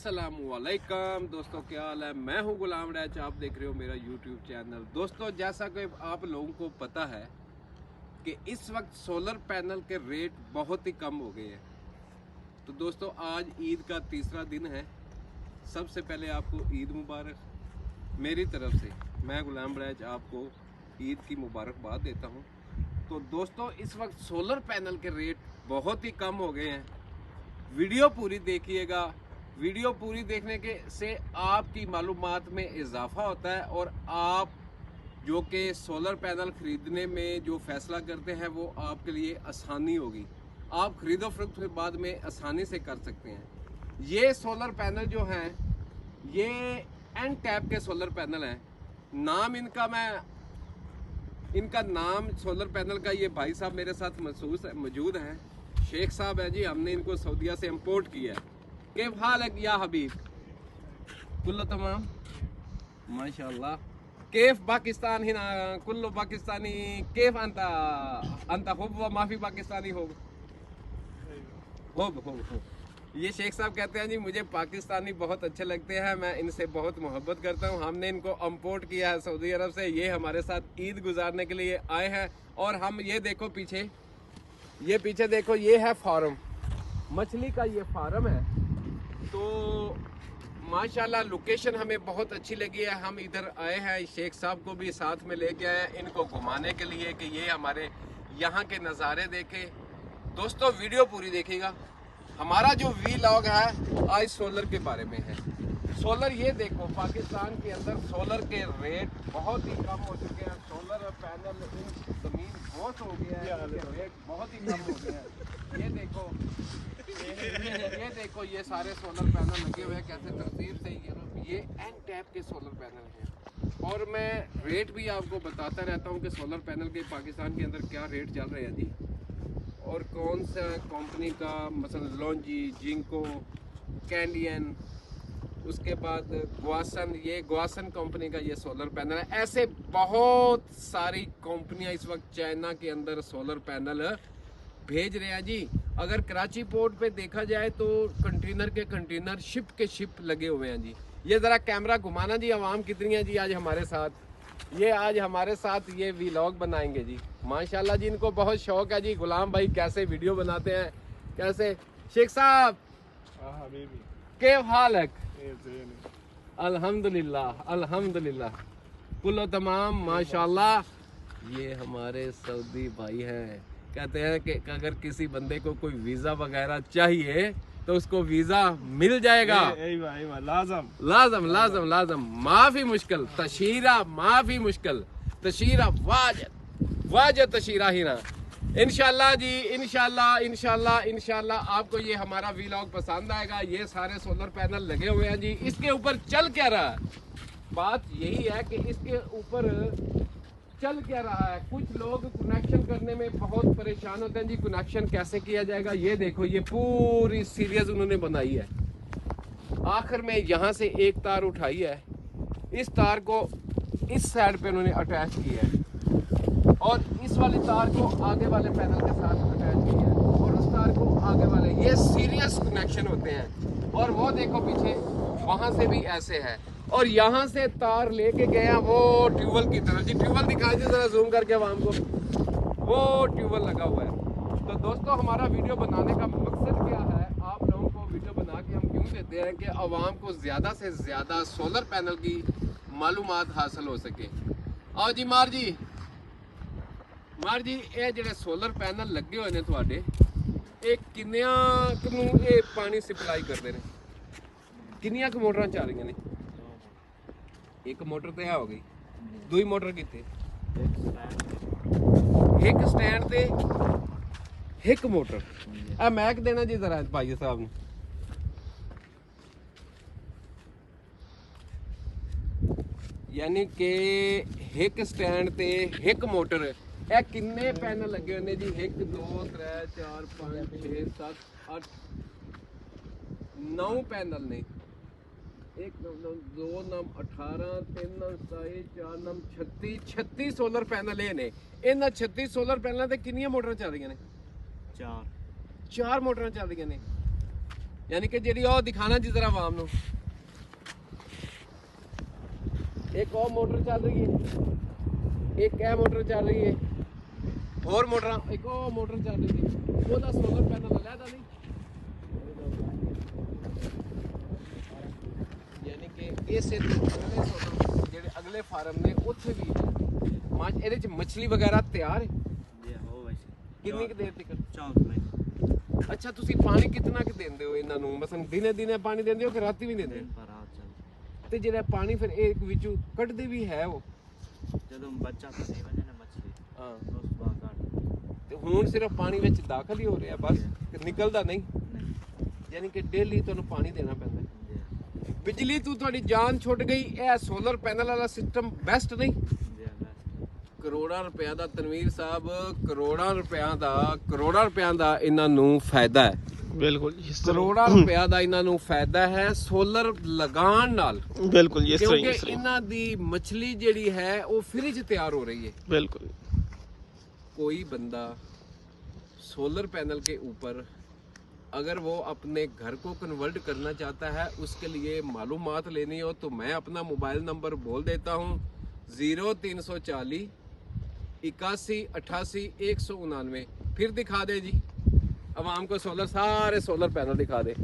अस्सलामुअलैकुम दोस्तों, क्या हाल है। मैं हूं गुलाम रैच, आप देख रहे हो मेरा यूट्यूब चैनल। दोस्तों, जैसा कि आप लोगों को पता है कि इस वक्त सोलर पैनल के रेट बहुत ही कम हो गए हैं। तो दोस्तों, आज ईद का तीसरा दिन है। सबसे पहले आपको ईद मुबारक मेरी तरफ से। मैं गुलाम रैच आपको ईद की मुबारकबाद देता हूं। तो दोस्तों, इस वक्त सोलर पैनल के रेट बहुत ही कम हो गए हैं। वीडियो पूरी देखिएगा। वीडियो पूरी देखने के से आपकी मालूमात में इजाफा होता है और आप जो कि सोलर पैनल ख़रीदने में जो फ़ैसला करते हैं वो आपके लिए आसानी होगी। आप ख़रीदो फरोख्त बाद में आसानी से कर सकते हैं। ये सोलर पैनल जो हैं ये एन टैप के सोलर पैनल हैं। नाम इनका नाम सोलर पैनल का, ये भाई साहब मेरे साथ मौजूद हैं, शेख साहब है जी। हमने इनको सऊदीया से इंपोर्ट किया है। केफ हाल है या हबीब? कुल्लो तमाम माशाल्लाह। केफ पाकिस्तान ही ना कुल्लो पाकिस्तानी। केफ अंता हुब व माफी पाकिस्तानी हो। ये शेख साहब कहते हैं जी मुझे पाकिस्तानी बहुत अच्छे लगते हैं, मैं इनसे बहुत मोहब्बत करता हूँ। हमने इनको इंपोर्ट किया है सऊदी अरब से। ये हमारे साथ ईद गुजारने के लिए आए हैं। और हम ये देखो पीछे देखो, ये है फार्म, मछली का ये फार्म है। तो माशाल्लाह लोकेशन हमें बहुत अच्छी लगी है। हम इधर आए हैं, शेख साहब को भी साथ में लेके आए हैं इनको घुमाने के लिए कि ये हमारे यहाँ के नज़ारे देखे। दोस्तों, वीडियो पूरी देखिएगा। हमारा जो व्लॉग है आज सोलर के बारे में है। सोलर, ये देखो पाकिस्तान के अंदर सोलर के रेट बहुत ही कम हो चुके हैं। सोलर पैनल ज़मीन बहुत हो गया है, रेट बहुत ही कम हो गया है। ये देखो ये सारे सोलर पैनल लगे हुए हैं कैसे तरतीब से। ये एन टैप के सोलर पैनल हैं। और मैं रेट भी आपको बताता रहता हूँ कि सोलर पैनल के पाकिस्तान के अंदर क्या रेट चल रहे हैं जी, और कौन सा कंपनी का, मसलन लॉन्जी, जिंको, कैंडियन, उसके बाद ग्वासन, ये ग्वासन कंपनी का ये सोलर पैनल है। ऐसे बहुत सारी कंपनियां इस वक्त चाइना के अंदर सोलर पैनल भेज रहे हैं जी। अगर कराची पोर्ट पे देखा जाए तो कंटेनर के कंटेनर, शिप के शिप लगे हुए हैं जी। ये ज़रा कैमरा घुमाना जी, आवाम कितनी है जी आज हमारे साथ। ये आज हमारे साथ ये व्लॉग बनाएंगे जी। माशाल्लाह जी, इनको बहुत शौक है जी। गुलाम भाई कैसे वीडियो बनाते हैं, कैसे। शेख साहब के हाल है? अल्हम्दुलिल्लाह अल्हम्दुलिल्लाह कुल्लो तमाम माशाल्लाह। ये हमारे सऊदी भाई हैं। कहते हैं कि अगर किसी बंदे को कोई वीज़ा वगैरह चाहिए तो उसको वीज़ा मिल जाएगा। लाजम लाजम लाजम माफी मुश्किल तशीरा, माफी मुश्किल तशीरा, वाजब तशीरा ही ना। इंशाल्लाह जी, इंशाल्लाह आपको ये हमारा व्लॉग पसंद आएगा। ये सारे सोलर पैनल लगे हुए हैं जी। इसके ऊपर चल क्या रहा है, बात यही है कि इसके ऊपर चल क्या रहा है। कुछ लोग कनेक्शन करने में बहुत परेशान होते हैं जी, कनेक्शन कैसे किया जाएगा। ये देखो, ये पूरी सीरीज उन्होंने बनाई है। आखिर में यहाँ से एक तार उठाई है, इस तार को इस साइड पे उन्होंने अटैच किया है और इस वाली तार को आगे वाले पैनल के साथ अटैच किया है और उस तार को आगे वाले। ये सीरियस कनेक्शन होते हैं। और वो देखो पीछे, वहाँ से भी ऐसे है। और यहाँ से तार लेके गया वो ट्यूबवेल की तरफ जी। ट्यूबवेल दिखा दीजिए ज़रा जूम करके आवाम को, वो ट्यूबवेल लगा हुआ है। तो दोस्तों, हमारा वीडियो बनाने का मकसद क्या है, आप लोगों को वीडियो बना के हम क्यों देते हैं कि आवाम को ज़्यादा से ज़्यादा सोलर पैनल की मालूमात हासिल हो सके। आओ जी मार जी ये ਜਿਹੜੇ सोलर पैनल लगे हुए ने ਤੁਹਾਡੇ, ਇਹ ਕਿੰਨਿਆਂ ਕੁ ਨੂੰ ਇਹ ਪਾਣੀ ਸਪਲਾਈ ਕਰਦੇ ਨੇ? ਕਿੰਨੀਆਂ ਕੁ ਮੋਟਰਾਂ ਚੱਲ ਰਹੀਆਂ ਨੇ? ਇੱਕ ਮੋਟਰ ਤੇ ਹੋ ਗਈ, ਦੂਈ ਮੋਟਰ ਕਿੱਥੇ? ਇੱਕ ਸਟੈਂਡ ਤੇ ਇੱਕ ਮੋਟਰ। ਆ ਮੈਕ ਦੇਣਾ ਜੀ ਜ਼ਰਾ ਭਾਈ ਸਾਹਿਬ ਨੂੰ। यानी कि एक स्टैंड ते एक मोटर। ਇਹ ਕਿੰਨੇ ਪੈਨਲ ਲੱਗੇ ਹੋਏ ਨੇ ਜੀ? 1 2 3 4 5 6 7 8 9 ਪੈਨਲ ਨੇ। 1 2 9 18 3 9 27 4 9 36 सोलर पैनल ਇਹ ਨੇ। ਇਹਨਾਂ 36 सोलर पैनਲਾਂ ਤੇ ਕਿੰਨੀਆਂ ਮੋਟਰਾਂ ਚੱਲ ਰਹੀਆਂ ਨੇ? 4 ਮੋਟਰਾਂ ਚੱਲ ਰਹੀਆਂ ਨੇ। यानी कि ਜਿਹੜੀ ਉਹ ਦਿਖਾਣਾ ਜਿਸ ਤਰ੍ਹਾਂ ਆਵਾਮ ਨੂੰ ਇੱਕ ਉਹ ਮੋਟਰ ਚੱਲ ਰਹੀ ਹੈ, ਇੱਕ ਇਹ ਮੋਟਰ ਚੱਲ ਰਹੀ ਹੈ, ਹੋਰ ਮੋਟਰਾਂ ਇੱਕ ਉਹ ਮੋਟਰ ਚੱਲ ਰਹੀ ਹੈ, ਉਹਦਾ ਸੋਲਰ ਪੈਨਲ ਅਲੱਗਾ ਨਹੀਂ। ਯਾਨੀ ਕਿ ਇਸੇ ਅਗਲੇ ਸੋਲਰ ਜਿਹੜੇ ਅਗਲੇ ਫਾਰਮ ਨੇ ਉੱਥੇ ਵੀ ਇਹਦੇ ਚ ਮੱਛਲੀ ਵਗੈਰਾ ਤਿਆਰ ਹੈ। ਕਿੰਨੀ ਕੁ ਦੇਰ ਤੱਕ? ਅੱਛਾ, ਤੁਸੀਂ ਪਾਣੀ ਕਿੰਨਾ ਕੁ ਦਿੰਦੇ ਹੋ ਇਹਨਾਂ ਨੂੰ? ਮਸਲਨ ਦਿਨੇ ਦਿਨੇ ਪਾਣੀ ਦਿੰਦੇ ਹੋ ਕਿ ਰਾਤੀ ਵੀ ਦਿੰਦੇ ਹੋ? ਤੇ ਜਿਹੜਾ ਪਾਣੀ ਫਿਰ ਇਹ ਵਿੱਚੋਂ ਕੱਢਦੇ ਵੀ ਹੈ ਉਹ ਜਦੋਂ ਬੱਚਾ ਫਸੇ ਵਜੇ ਨਾ ਮੱਛਲੀ ਹਾਂ, ਉਸ ਤੋਂ ਬਾਅਦ ਕੱਢ। ਤੇ ਹੁਣ ਸਿਰਫ ਪਾਣੀ ਵਿੱਚ ਦਾਖਲ ਹੀ ਹੋ ਰਿਹਾ ਬਸ, ਨਿਕਲਦਾ ਨਹੀਂ। ਯਾਨੀ ਕਿ ਡੇਲੀ ਤੁਹਾਨੂੰ ਪਾਣੀ ਦੇਣਾ ਪੈਂਦਾ। ਬਿਜਲੀ ਤੋਂ ਤੁਹਾਡੀ ਜਾਨ ਛੁੱਟ ਗਈ। ਇਹ ਸੋਲਰ ਪੈਨਲ ਵਾਲਾ ਸਿਸਟਮ ਬੈਸਟ ਨਹੀਂ? ਕਰੋੜਾਂ ਰੁਪਿਆ ਦਾ ਤਨਵੀਰ ਸਾਹਿਬ, ਕਰੋੜਾਂ ਰੁਪਿਆਂ ਦਾ ਇਹਨਾਂ ਨੂੰ ਫਾਇਦਾ ਹੈ। ਬਿਲਕੁਲ ਕਰੋੜਾਂ ਰੁਪਿਆ ਦਾ ਇਹਨਾਂ ਨੂੰ ਫਾਇਦਾ ਹੈ ਸੋਲਰ ਲਗਾਉਣ ਨਾਲ। ਬਿਲकुल ਇਸ ਤਰ੍ਹਾਂ ਕਿਉਂਕਿ ਇਹਨਾਂ ਦੀ ਮੱਛਲੀ ਜਿਹੜੀ ਹੈ ਉਹ ਫ੍ਰੀ 'ਚ ਤਿਆਰ ਹੋ ਰਹੀ है। बिल्कुल कोई बंदा सोलर पैनल के ऊपर अगर वो अपने घर को कन्वर्ट करना चाहता है, उसके लिए मालूमात लेनी हो तो मैं अपना मोबाइल नंबर बोल देता हूँ 0340 81 88 199। फिर दिखा दे जी, आवाम को सोलर, सारे सोलर पैनल दिखा दे।